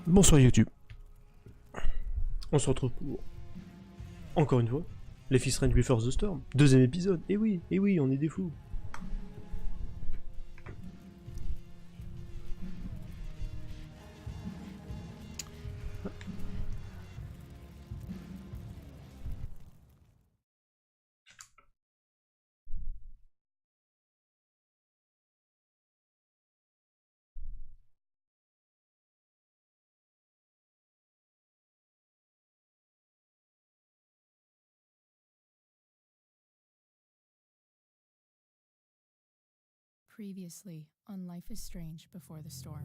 Bonsoir YouTube. On se retrouve pour, encore une fois, les Fils Rain Before the Storm. Deuxième épisode. Et oui, on est des fous. Previously on Life is Strange Before the Storm.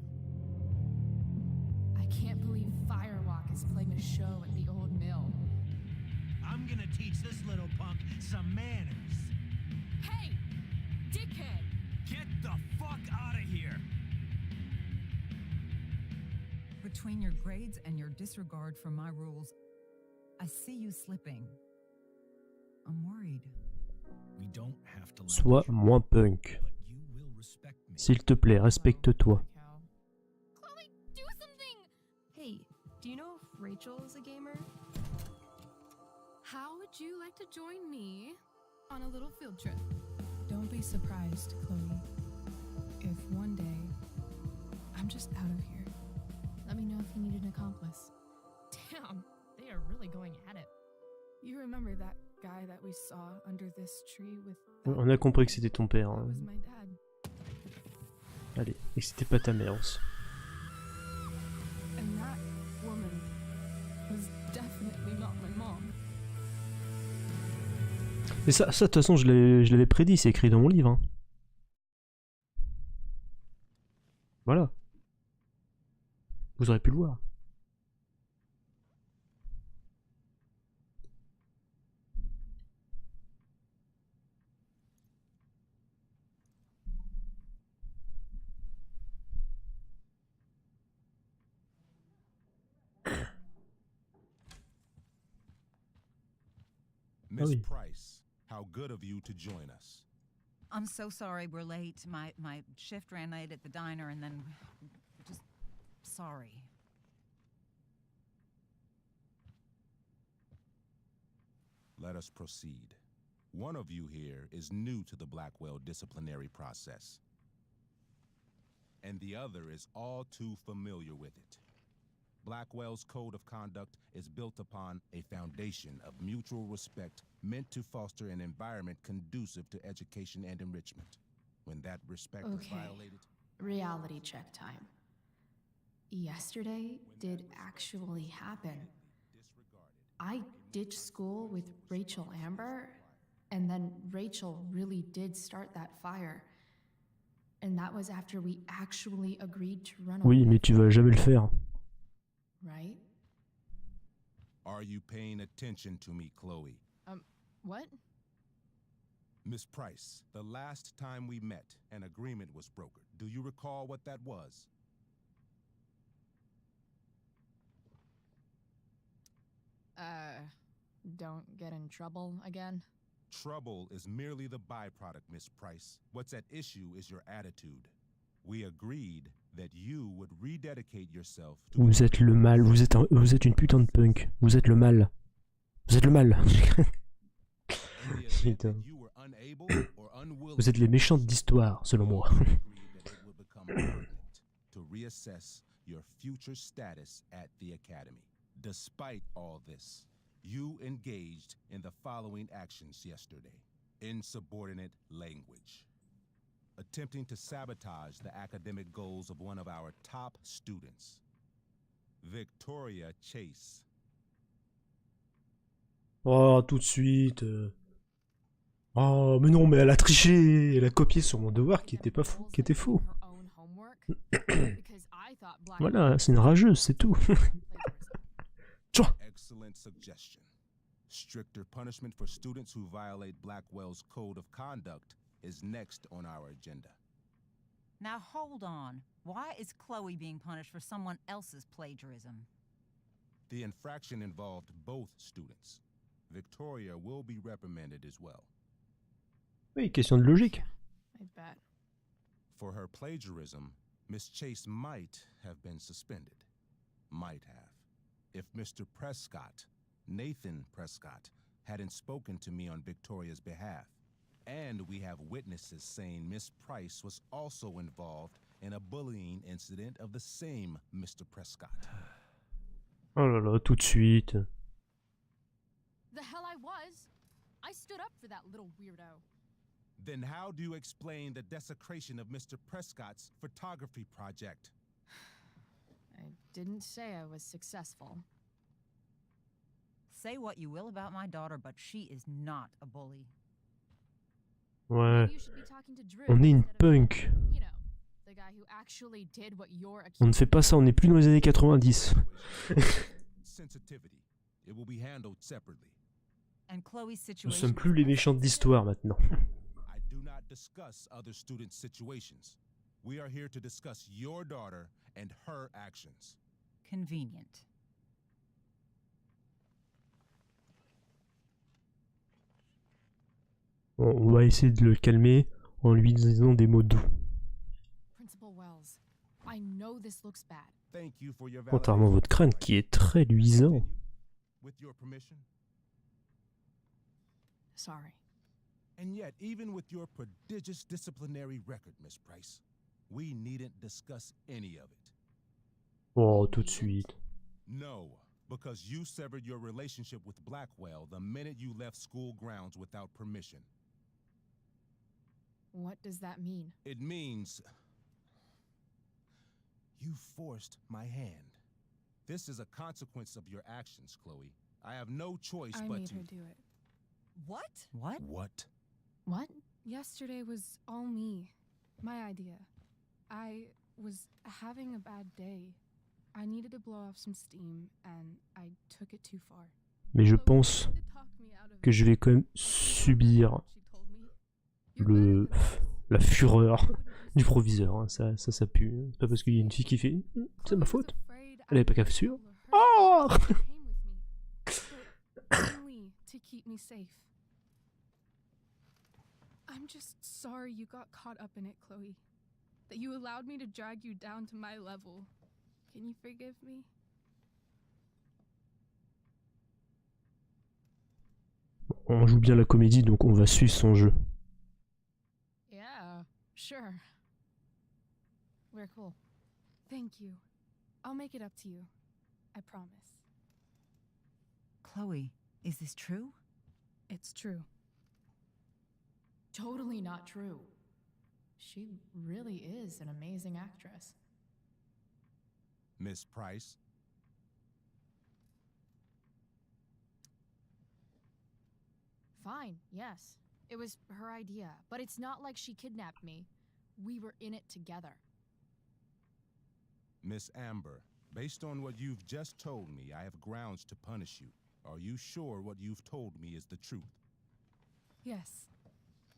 I can't believe Firewalk is playing a show at the old mill. I'm gonna teach this little punk some manners. Hey! Dickhead! Get the fuck out of here! Between your grades and your disregard for my rules, I see you slipping. I'm worried. We don't have to Sois moins punk. but you will respect me. S'il te plaît, respecte-toi. Chloe, do something! Hey, do you know if Rachel is a gamer? How would you like to join me on a little field trip? Don't be surprised, Chloe, if one day I'm just out of here. Let me know if you need an accomplice. Damn, they are really going at it. You remember that guy that we saw under this tree with On a compris que c'était ton père. that Hein. was my dad. Allez, et que c'était pas ta mère aussi. And that woman was definitely not my mom. Et ça de toute façon, je l'avais prédit, c'est écrit dans mon livre. Hein. Voilà. Vous aurez pu le voir. Miss oui. Price, how good of you to join us. I'm so sorry we're late. My shift ran late at the diner and then just sorry. Let us proceed. One of you here is new to the Blackwell disciplinary process, and the other is all too familiar with it. Blackwell's code of conduct is built upon a foundation of mutual respect meant to foster an environment conducive to education and enrichment. When that respect is Okay. violated, Reality check time. Yesterday did actually happen. I ditched school with Rachel Amber, and then Rachel really did start that fire. And that was after we actually agreed to run Oui, away, mais tu vas jamais le faire. right? are you paying attention to me, Chloe? What? Miss Price, the last time we met, an agreement was brokered. Do you recall what that was? Don't get in trouble again? Trouble is merely the byproduct, Miss Price. What's at issue is your attitude. We agreed that you would rededicate yourself to... Vous êtes le mal, vous êtes une putain de punk. Vous êtes le mal. Vous êtes le mal. In the event Putain. that you were unable or unwilling Vous êtes les méchantes d'histoire, selon moi. we agreed that it would become pertinent to reassess your future status at the Academy. Despite all this, you engaged in the following actions yesterday. Insubordinate language. Attempting to sabotage the academic goals of one of our top students. Victoria Chase. Oh, tout de suite. Oh, mais non, mais elle a triché. Elle a copié sur mon devoir qui était pas faux, qui était faux. Voilà, c'est une rageuse, c'est tout. Tchouah. Excellent suggestion. Stricter punishment for students who violate Blackwell's code of conduct is next on our agenda. Now hold on. Why is Chloe being punished for someone else's plagiarism? The infraction involved both students. Victoria will be reprimanded as well. Oui, question de logique. I bet. For her plagiarism, Miss Chase might have been suspended. might have. If Mr. Prescott, Nathan Prescott, hadn't spoken to me on Victoria's behalf. And we have witnesses saying Miss Price was also involved in a bullying incident of the same Mr. Prescott. Oh là là, tout de suite. The hell I was. I stood up for that little weirdo. Then how do you explain the desecration of Mr. Prescott's photography project? I didn't say I was successful. Say what you will about my daughter, but she is not a bully. Ouais, Maybe you should be talking to Drew on est une instead of, punk. you know, the guy who actually did what you're On ne fait pas ça, on n'est plus dans les années 90. Sensitivity. It will be handled separately. And Chloe's Nous situation. sommes plus les méchants d'histoire maintenant. I do not discuss other students' situations. We are here to discuss your daughter and her actions. Convenient. On va essayer de le calmer en lui disant des mots doux. Principal Wells, I know this looks bad. Thank you for your Contrairement à votre crâne qui est très luisant. With your permission. Sorry. And yet, even with your prodigious disciplinary record, Miss Price, we needn't discuss any of it. Oh, tout de suite. No, because you severed your relationship with Blackwell the minute you left school grounds without permission. What does that mean? It means you forced my hand. This is a consequence of your actions, Chloe. I have no choice I but made to... her do it. What? What? What? What? Yesterday was all me. My idea. I was having a bad day. I needed to blow off some steam, and I took it too far. Mais je pense que je vais quand même subir la fureur du proviseur. Hein. Ça pue. C'est pas parce qu'il y a une fille qui fait c'est ma faute. Elle avait pas qu'à faire sûr. Oh I'm just sorry you got caught up in it, Chloe. That you allowed me to drag you down to my level. Can you forgive me? On joue bien la comédie, donc on va suivre son jeu. Yeah, sure. We're cool. Thank you. I'll make it up to you. I promise. Chloe, is this true? It's true. Totally not true. She really is an amazing actress. Miss Price? Fine, yes. It was her idea, but it's not like she kidnapped me. We were in it together. Miss Amber, based on what you've just told me, I have grounds to punish you. Are you sure what you've told me is the truth? Yes.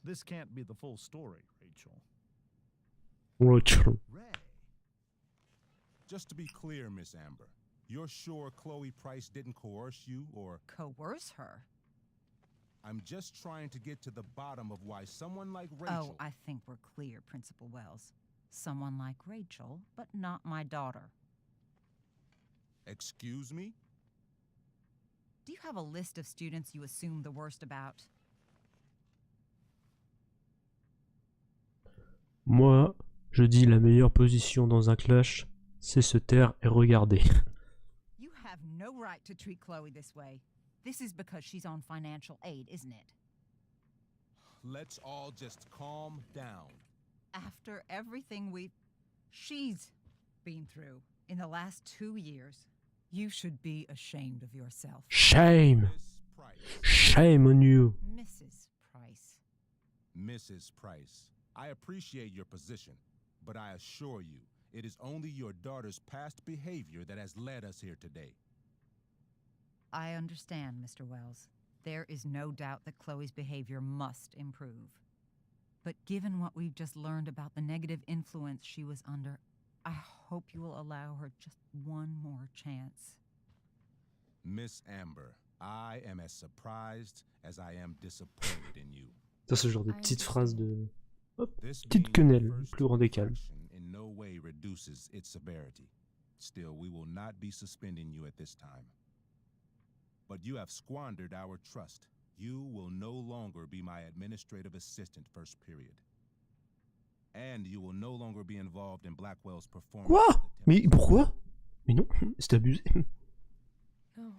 This can't be the full story, Rachel. Rachel. Ray. Just to be clear, Miss Amber, you're sure Chloe Price didn't coerce you or... Coerce her? I'm just trying to get to the bottom of why someone like Rachel... Oh, I think we're clear, Principal Wells. Someone like Rachel, but not my daughter. Excuse me? Do you have a list of students you assume the worst about? Moi, je dis la meilleure position dans un clash, c'est se taire et regarder. You have no right to treat Chloe this way. This is because she's on financial aid, isn't it? Let's all just calm down. After everything she's been through in the last 2 years, you should be ashamed of yourself. Shame! Miss Price. Shame on you! Mrs. Price. Mrs. Price, I appreciate your position, but I assure you, it is only your daughter's past behavior that has led us here today. I understand, Mr. Wells. There is no doubt that Chloe's behavior must improve. But given what we've just learned about the negative influence she was under, I hope you will allow her just one more chance. Miss Amber, I am as surprised as I am disappointed in you. Ça, ce genre de petites phrases de... Hop, This petite being your quenelle, first plus grand des calmes. infraction in no way reduces its severity. Still, we will not be suspending you at this time. But you have squandered our trust. You will no longer be my administrative assistant first period. And you will no longer be involved in Blackwell's performance. Quoi? Mais pourquoi? Mais non, c'est abusé. No.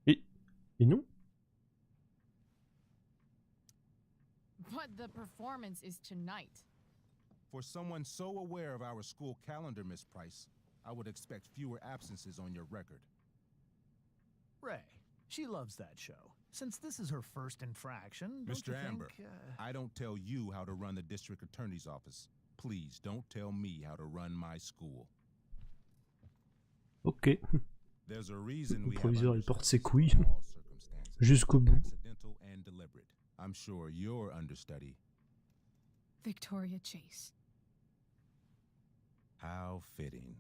Et non? But the performance is tonight. For someone so aware of our school calendar, Miss Price, I would expect fewer absences on your record. Ray, she loves that show. Since this is her first infraction, don't Mr. you Amber, think, I don't tell you how to run the district attorney's office. Please don't tell me how to run my school. Ok. There's a reason Le we have proviseur il porte ses understudies couilles for all circumstances, jusqu'au bout. accidental and deliberate. I'm sure your understudy. Victoria Chase. How fitting.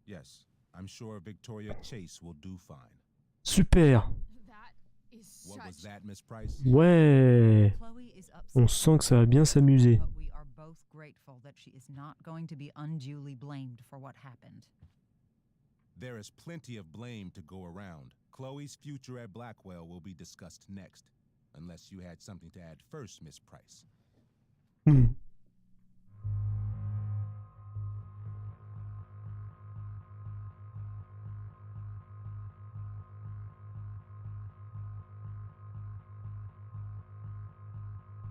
Yes, I'm sure Victoria Chase will do fine. Super. That is What was such... that, Miss Price? Ouais. Chloe is upset. On sent que ça va bien s'amuser. But we are both grateful that she is not going to be unduly blamed for what happened. There is plenty of blame to go around. Chloe's future at Blackwell will be discussed next. Unless you had something to add first, Miss Price. Hmm.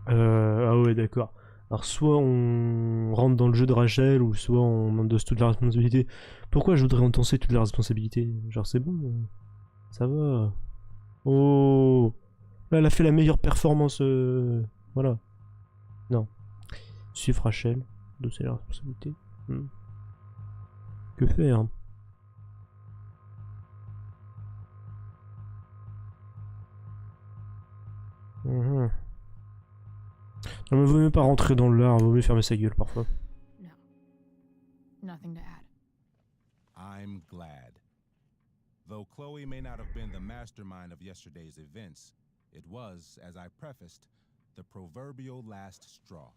Ah ouais, d'accord. Alors soit on rentre dans le jeu de Rachel, ou soit on endosse toute la responsabilité. Pourquoi je voudrais endosser toute la responsabilité? Genre c'est bon, ça va. Oh, là elle a fait la meilleure performance, voilà. Non. Suivre Rachel, endosser la responsabilité. Que faire? Non mais vaut mieux pas rentrer dans l'art, vaut mieux fermer sa gueule parfois. No. Nothing to add. I'm glad. Though Chloe may not have been the mastermind of yesterday's events, it was, as I prefaced, the proverbial last straw.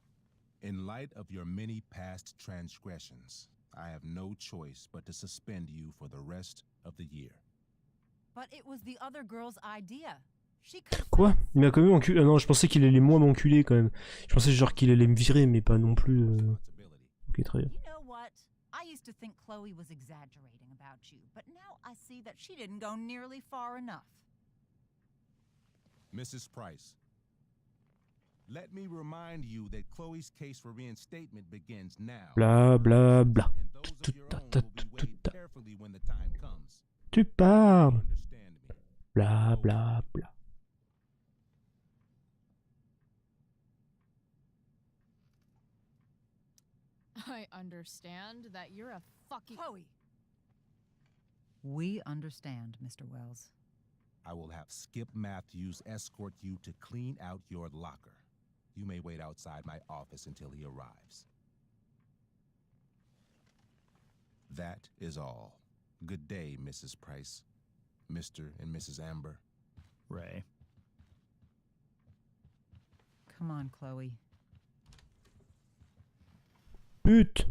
In light of your many past transgressions, I have no choice but to suspend you for the rest of the year. But it was the other girl's idea. She could Quoi? Il m'a quand même enculé. Ah non, je pensais qu'il allait moi m'enculer quand même. Je pensais genre qu'il allait me virer, mais pas non plus. Ok, très bien. You know what? I used to think Chloe was exaggerating about you, but now I see that she didn't go nearly far enough. Mrs. Price, let me remind you that Chloe's case for reinstatement begins now. Bla bla bla. And those of your own will be weighed carefully when the time comes. Tu parles. Understand me? Bla bla bla. I understand that you're a fucking... Chloe! We understand, Mr. Wells. I will have Skip Matthews escort you to clean out your locker. You may wait outside my office until he arrives. That is all. Good day, Mrs. Price. Mr. and Mrs. Amber. Ray. Come on, Chloe. Pute.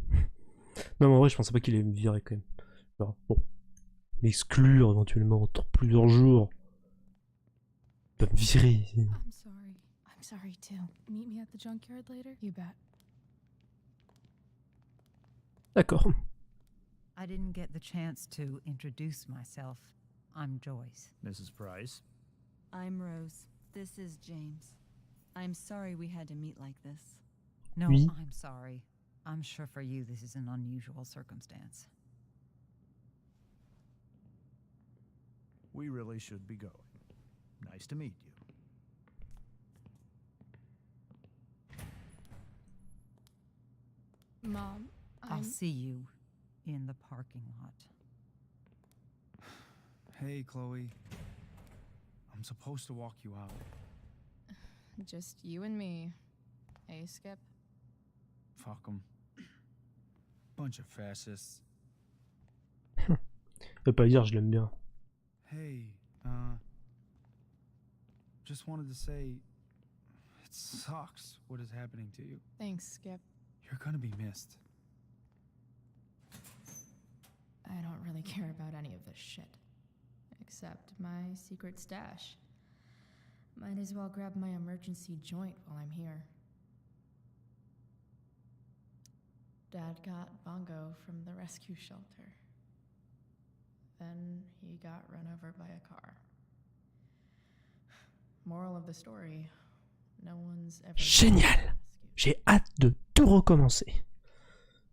Non mais en vrai je pensais pas qu'il allait me virer quand même. Alors, bon. M'exclure éventuellement entre plusieurs jours. Il va me virer. I'm sorry. I'm sorry too. Meet me at the junkyard later? You bet. D'accord. I didn't get the chance to introduce myself. I'm Joyce. Mrs. Price. I'm Rose. This is James. I'm sorry we had to meet like this. No, Oui. I'm sorry. I'm sure for you this is an unusual circumstance. We really should be going. Nice to meet you. Mom, I'll see you in the parking lot. Hey, Chloe. I'm supposed to walk you out. just you and me. Hey, Skip. Fuck 'em. Bunch of fascists. Je peux pas dire je l'aime bien. Hey, just wanted to say, It sucks what is happening to you. Thanks, Skip. You're gonna be missed. I don't really care about any of this shit. Except my secret stash. Might as well grab my emergency joint while I'm here. Dad got Bongo from the rescue shelter. Then he got run over by a car. Moral of the story, no one's ever... Génial! J'ai hâte de tout recommencer.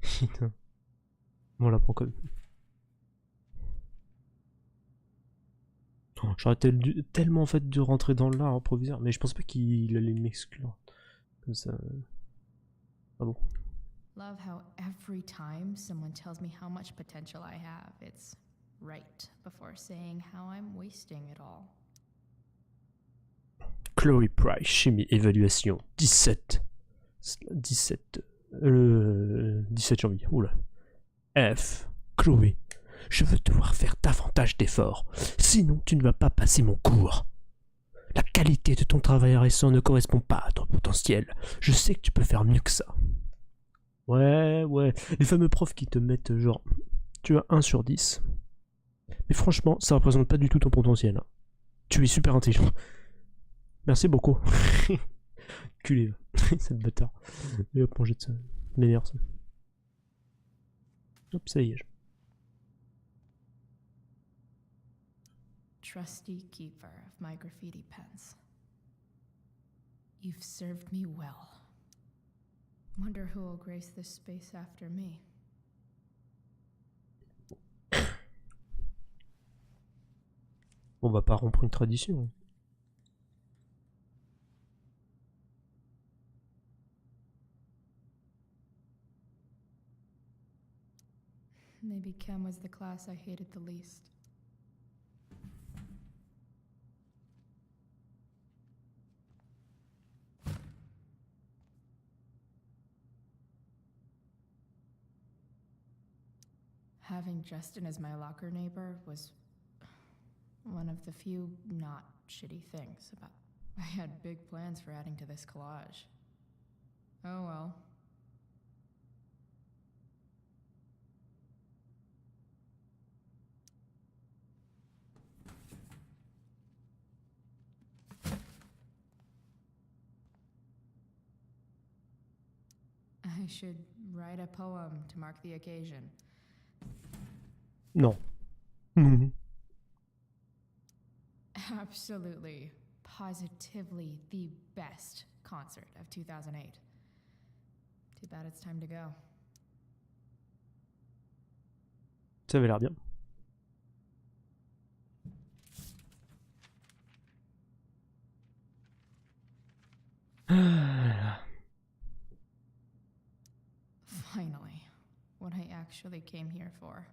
Putain. Bon, on la prend comme... J'aurais tellement en fait dû rentrer dans l'art improviseur, mais je pense pas qu'il allait m'exclure. Comme ça... Ah bon. Love how every time someone tells me how much potential I have, it's right before saying how I'm wasting it all. Chloe Price, chimie, évaluation, 17 janvier, oula. F, Chloé, je veux devoir faire davantage d'efforts, sinon tu ne vas pas passer mon cours. La qualité de ton travail récent ne correspond pas à ton potentiel, je sais que tu peux faire mieux que ça. Ouais, les fameux profs qui te mettent genre, tu as 1 sur 10. Mais franchement, ça représente pas du tout ton potentiel. Hein. Tu es super intelligent. Merci beaucoup. Culé, cette bâtard. Et hop, on jette ça. M'énerve ça. Hop, ça y est. Trusty keeper of my graffiti pens. You've served me well. Wonder who will grace this space after me. On va pas rompre une tradition. Maybe chem was the class I hated the least. Having Justin as my locker neighbor was one of the few not shitty things about. I had big plans for adding to this collage. Oh well. I should write a poem to mark the occasion. Non. Non. Absolutely, positively the best concert of 2008. Too bad it's time to go. Ça avait l'air bien. Finally, what I actually came here for.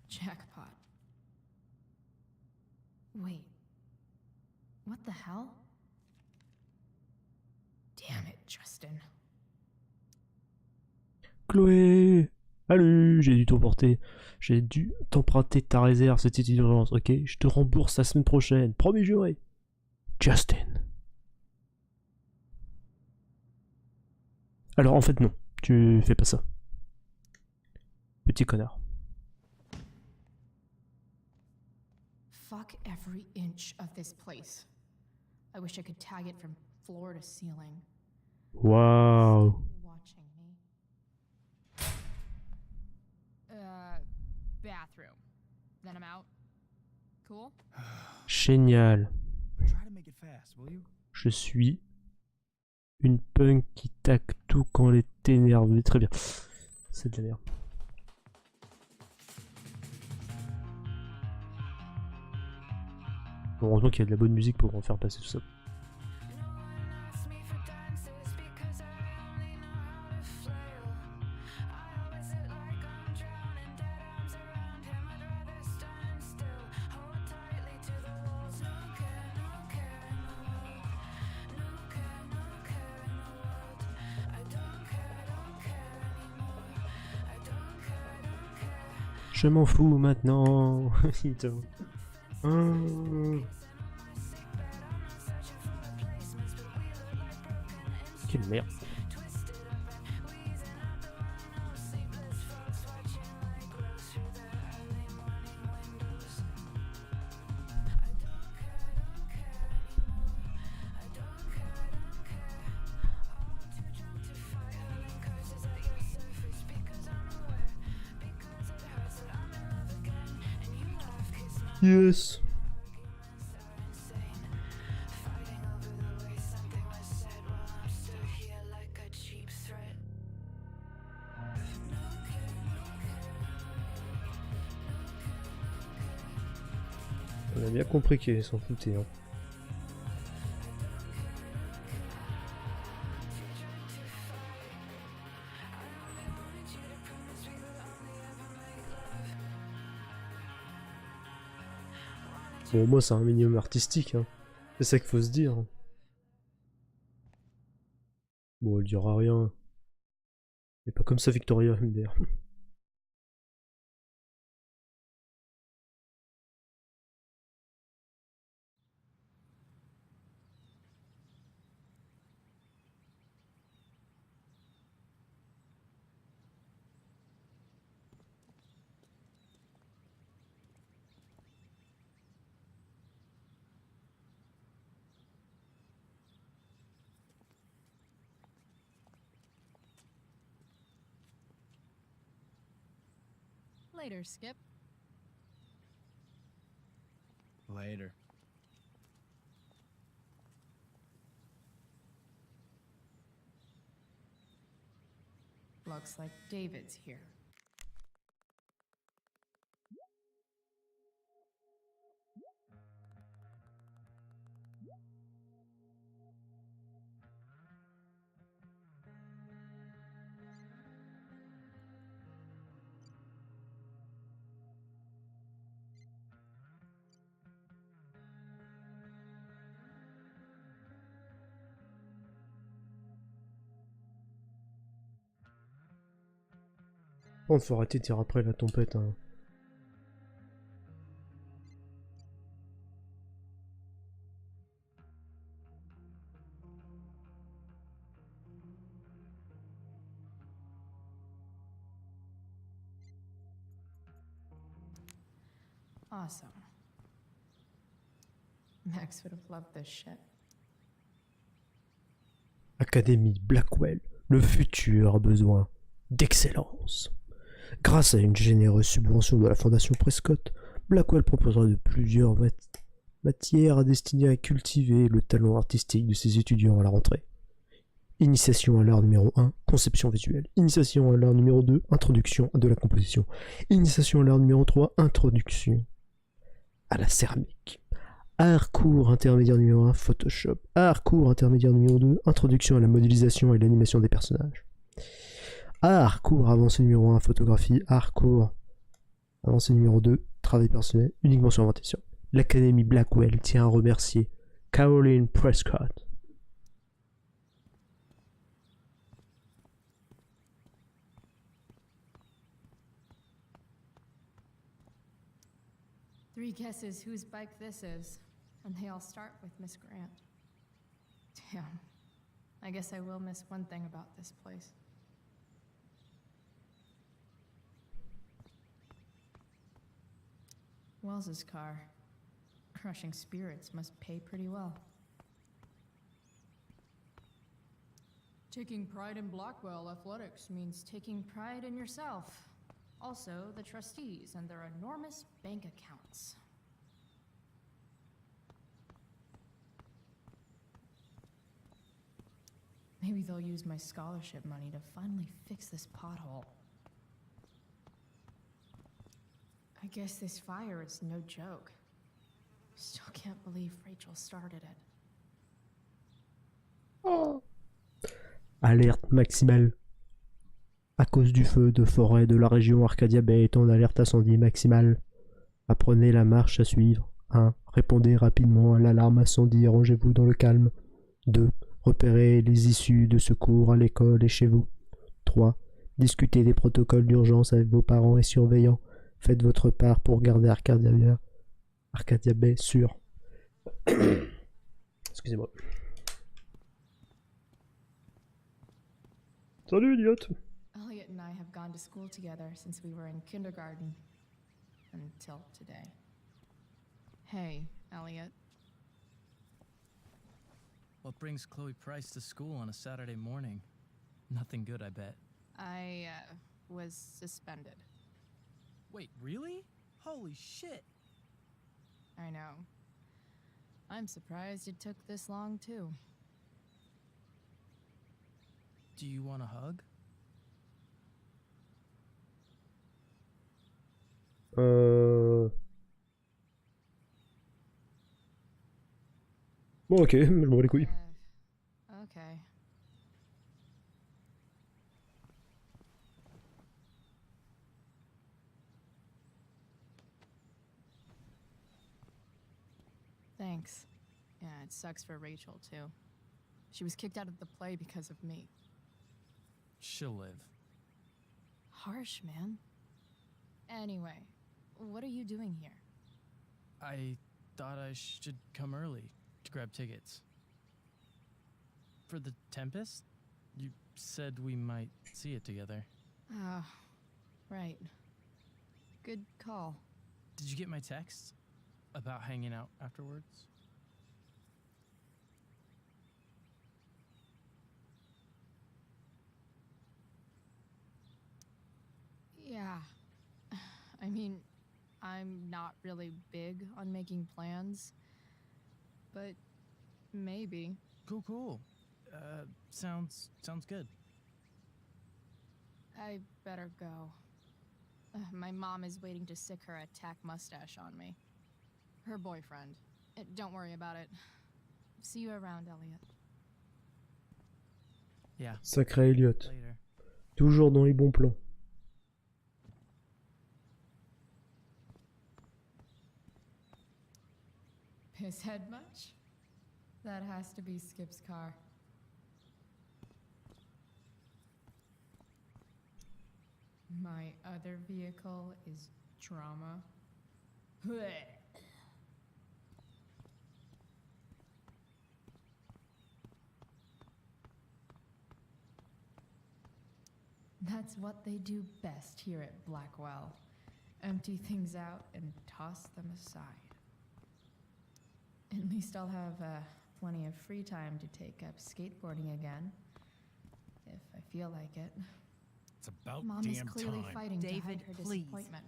Jackpot. Wait. What the hell? Damn it, Justin. Chloé! Salut! J'ai dû t'emporter. J'ai dû t'emprunter ta réserve, c'était une urgence, ok? Je te rembourse la semaine prochaine. Promis juré. Justin. Alors en fait non, tu fais pas ça. Petit connard. Fuck every inch of this place. I wish I could tag it from floor to ceiling. Waouh. Watching me. Bathroom. Then I'm out. Cool? Génial. But try to make it fast, will you? Je suis une punk qui tac tout quand elle est énervée. Très bien. C'est de la merde. Heureusement qu'il y a de la bonne musique pour en faire passer tout ça. Je m'en fous maintenant. Putain. Quelle merde. Yes. On a bien compris qu'il s'en foutait. Hein. Bon, moi, c'est un minimum artistique. Hein. C'est ça qu'il faut se dire. Bon, elle dira rien. Mais pas comme ça, Victoria, MDR. Later, Skip. Later. Looks like David's here. Bon, faut arrêter de dire après la tempête. Hein. Awesome. Max would have loved this shit. Académie Blackwell, le futur a besoin d'excellence. Grâce à une généreuse subvention de la Fondation Prescott, Blackwell proposera de plusieurs matières destinées à cultiver le talent artistique de ses étudiants à la rentrée. Initiation à l'art numéro 1, conception visuelle. Initiation à l'art numéro 2, introduction de la composition. Initiation à l'art numéro 3, introduction à la céramique. Art cours intermédiaire numéro 1, Photoshop. Art cours intermédiaire numéro 2, introduction à la modélisation et l'animation des personnages. Art cours avancé numéro 1, photographie. Art cours avancé numéro 2, travail personnel, uniquement sur invitation. L'Académie Blackwell tient à remercier Caroline Prescott. Three guesses whose bike this is, and they all start with Miss Grant. Damn. I guess I will miss one thing about this place. Wells's car. Crushing spirits must pay pretty well. Taking pride in Blackwell athletics means taking pride in yourself. Also, the trustees and their enormous bank accounts. Maybe they'll use my scholarship money to finally fix this pothole. I guess this fire is no joke. Still can't believe Rachel started it. Oh. Alerte maximale. À cause du feu de forêt de la région Arcadia Bay est en alerte incendie maximale. Apprenez la marche à suivre. 1. Répondez rapidement à l'alarme incendie et rangez-vous dans le calme. 2. Repérez les issues de secours à l'école et chez vous. 3. Discutez des protocoles d'urgence avec vos parents et surveillants. Faites votre part pour garder Arcadia Bay sûr. Excusez-moi. Salut, idiote. Elliot and I have gone to school together since we were in kindergarten. Until today. Hey, Elliot. What brings Chloe Price to school on a Saturday morning? Nothing good, I bet. I, was suspended. Wait, really? Holy shit! I know. I'm surprised it took this long, too. Do you want a hug? Bon, ok, je m'en bats les couilles. Okay. Thanks. Yeah, it sucks for Rachel, too. She was kicked out of the play because of me. She'll live. Harsh, man. Anyway, what are you doing here? I thought I should come early to grab tickets. For the Tempest? You said we might see it together. Ah, right. Good call. Did you get my text about hanging out afterwards? Yeah. I mean, I'm not really big on making plans, but maybe. Cool. Sounds good. I better go. My mom is waiting to sick her attack mustache on me. Her boyfriend. Don't worry about it. See you around, Elliot. Yeah. Sacré Elliot. Later. Toujours dans les bons plans. His head much? That has to be Skip's car. My other vehicle is drama. That's what they do best here at Blackwell. Empty things out and toss them aside. At least I'll have plenty of free time to take up skateboarding again. If I feel like it. It's about Mom damn is clearly time. fighting to David, hide her please. disappointment.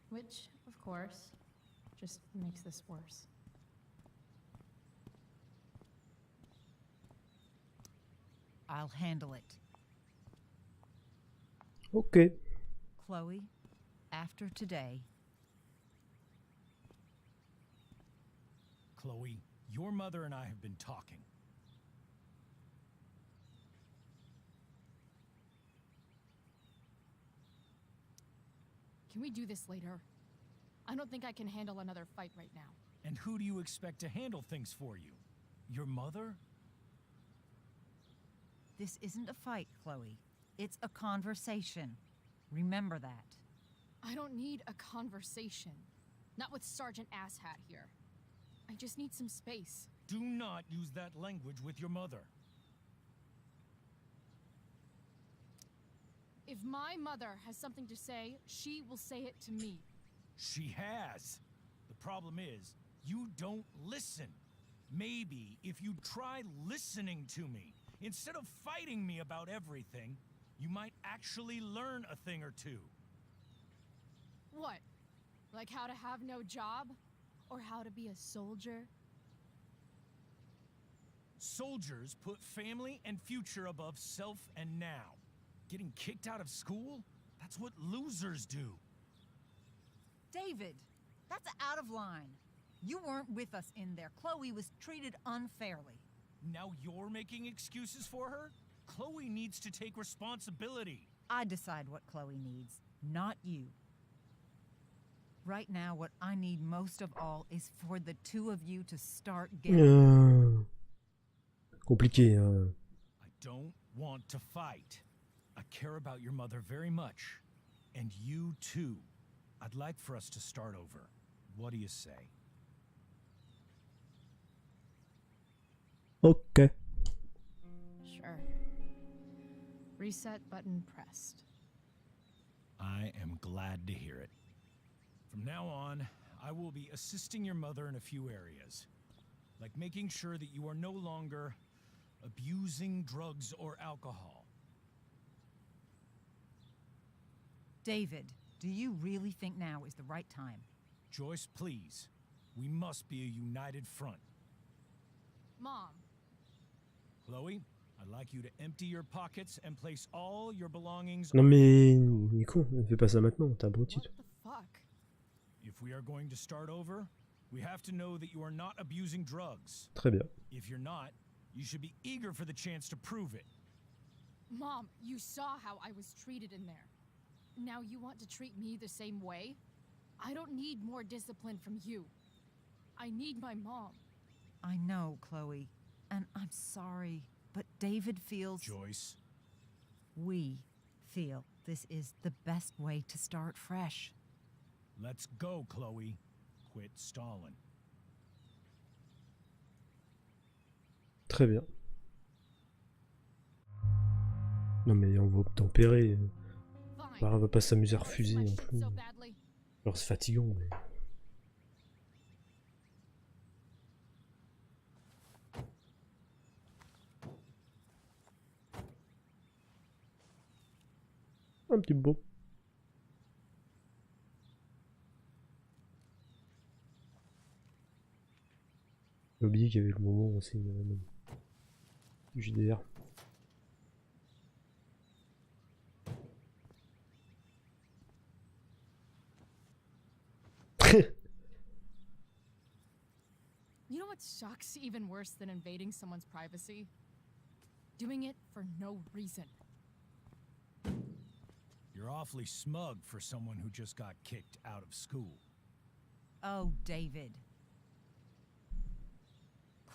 Which, of course, just makes this worse. I'll handle it. Ok. Chloe, after today, Chloe, your mother and I have been talking. Can we do this later? I don't think I can handle another fight right now. And who do you expect to handle things for you? Your mother? this isn't a fight, Chloe. It's a conversation. Remember that. I don't need a conversation. Not with Sergeant Asshat here. I just need some space. Do not use that language with your mother. If my mother has something to say, she will say it to me. She has. The problem is, you don't listen. Maybe if you try listening to me, instead of fighting me about everything, you might actually learn a thing or two. What? Like how to have no job? Or how to be a soldier? Soldiers put family and future above self and now. Getting kicked out of school? That's what losers do. David, that's out of line. You weren't with us in there. Chloe was treated unfairly. Now you're making excuses for her? Chloe needs to take responsibility. I decide what Chloe needs, not you. Right now, what I need most of all is for the two of you to start getting... Compliqué, hein. I don't want to fight. I care about your mother very much. And you too. I'd like for us to start over. What do you say? Ok. Sure. Reset button pressed. I am glad to hear it. From now on, I will be assisting your mother in a few areas, like making sure that you are no longer abusing drugs or alcohol. David, do you really think now is the right time? Joyce, please. We must be a united front. Mom, Chloe, I'd like you to empty your pockets and place all your belongings Non on mais the car. il est con, ne fais pas ça maintenant, t'as abruti. what the fuck? If we are going to start over, we have to know that you are not abusing drugs. Très bien. If you're not, you should be eager for the chance to prove it. Mom, you saw how I was treated in there. Now you want to treat me the same way? I don't need more discipline from you. I need my mom. I know, Chloe, and I'm sorry, but David feels... Joyce, We feel this is the best way to start fresh. let's go, Chloe. Quit stalling. Très bien. Non mais on va tempérer. Fine. On va pas s'amuser à Why is refuser my non shit plus. so badly? Alors c'est fatigant mais... Un petit beau. J'ai oublié qu'il y avait le moment aussi du JDR. You know what sucks even worse than invading someone's privacy? Doing it for no reason. You're awfully smug for someone who just got kicked out of school. Oh, David.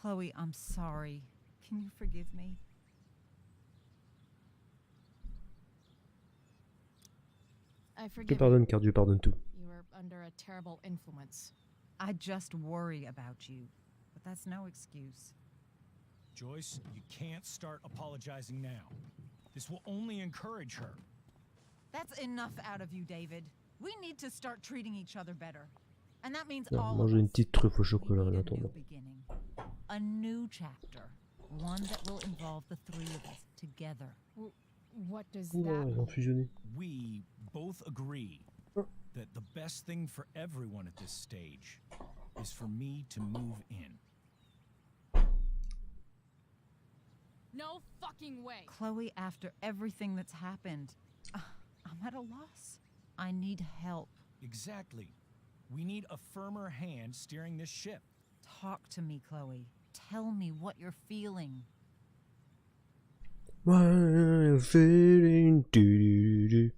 Chloe, I'm sorry. Can you forgive me? I Je forgive te you. pardonne car Dieu pardonne tout. You were under a terrible influence. I just worry about you, but that's no excuse. Joyce, you can't start apologizing now. This will only encourage her. That's enough out of you, David. We need to start treating each other better. And that means Non, all of manger une us. petite truffe au We chocolat en need a new attendant. beginning. A new chapter. One that will involve the three of us together. What does Ouh, that ils ont mean? fusionné. We both agree Oh. that the best thing for everyone at this stage is for me to move in. No fucking way. Chloe, after everything that's happened, I'm at a loss. I need help. Exactly. We need a firmer hand steering this ship. Talk to me, Chloe. Tell me what you're feeling. What I'm feeling, do.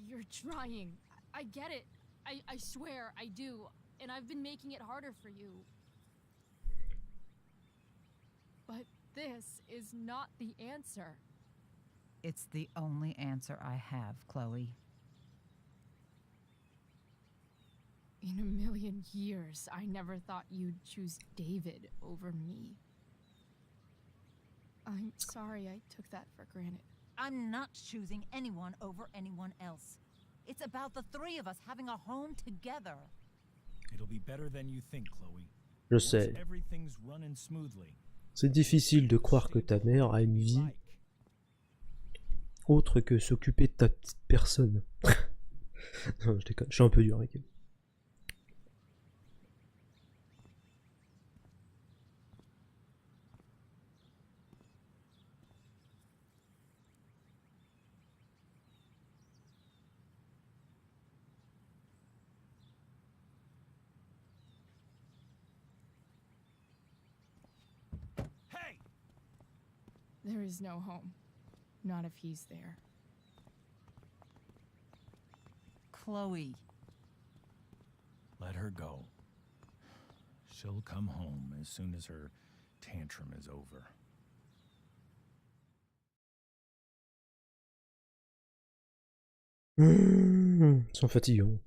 You're trying. I get it. I swear I do. And I've been making it harder for you. But this is not the answer. It's the only answer I have, Chloe. In a million years, I never thought you'd choose David over me. I'm sorry I took that for granted. I'm not choosing anyone over anyone else. It's about the three of us having a home together. It'll be better than you think, Chloe. Je Once sais. everything's running smoothly. C'est difficile de croire que ta mère a une vie autre que s'occuper de ta petite personne. Non, je déconne, je suis un peu dur avec elle. Hey! There is no home. Not if he's there. Chloe. Let her go. She'll come home as soon as her tantrum is over. Ils sont fatigants.